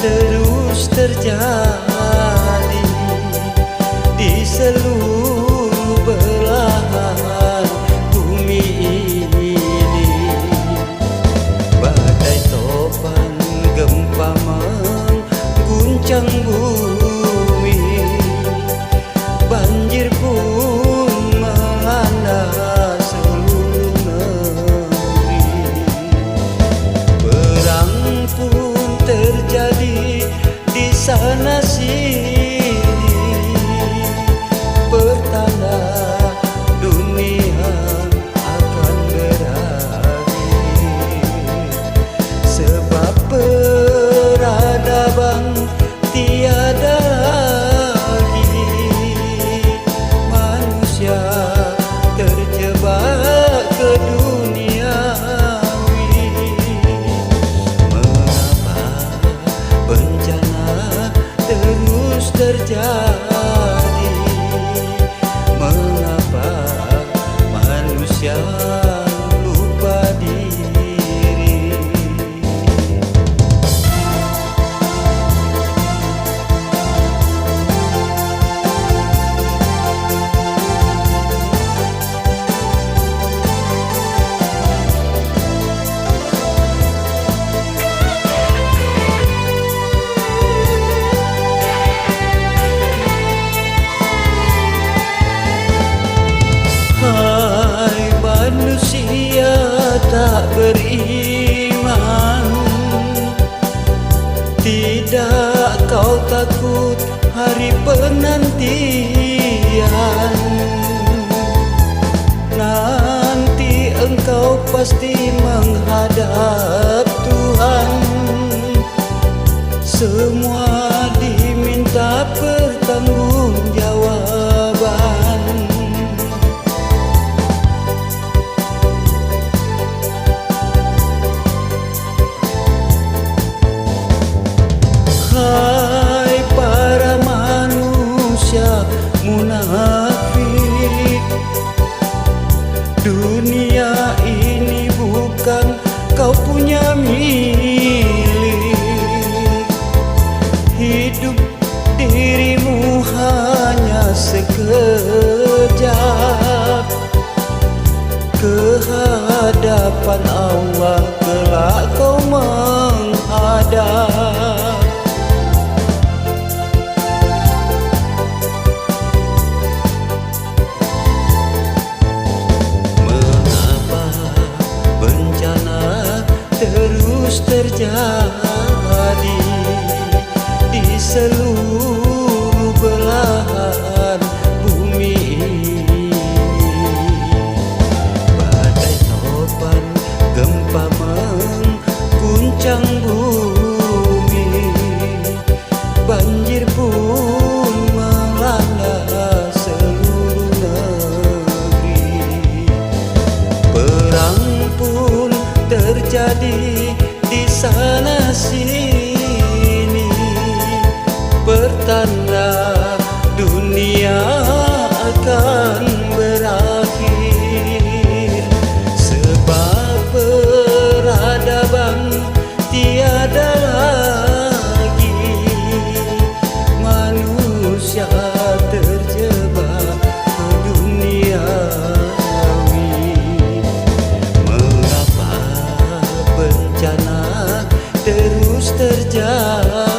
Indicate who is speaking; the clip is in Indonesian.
Speaker 1: terus terjadi di seluruh belahan bumi ini. Badai topan gempa mengguncang bumi, banjir pun melanda seluruh negeri. Perang pun terjadi di sana sini, pertanda dunia akan berakhir. Sebab peradaban tiada lagi, manusia terjebak ke duniawi. Mengapa bencana terus terjadi? Mengapa manusia lupa diri? Hai manusia tak beriman, tidak kau takut hari penantian? Nanti engkau pasti menghadap Tuhan. Semua diminta pertanggungjawaban. Hai para manusia munafik, dunia ini bukan kau punya milik. Hidup dirimu hanya sekejap, kehadapan Allah kelak kau menghadap. Terus terjadi di seluruh belahan bumi ini. Badai topan gempa mengguncang bumi, banjir pun melanda seluruh negeri. Perang pun terjadi di sana sini, pertanda dunia akan berakhir. Sebab peradaban tiada lagi, manusia terjebak ke duniawi. Mengapa bencana terus terjadi?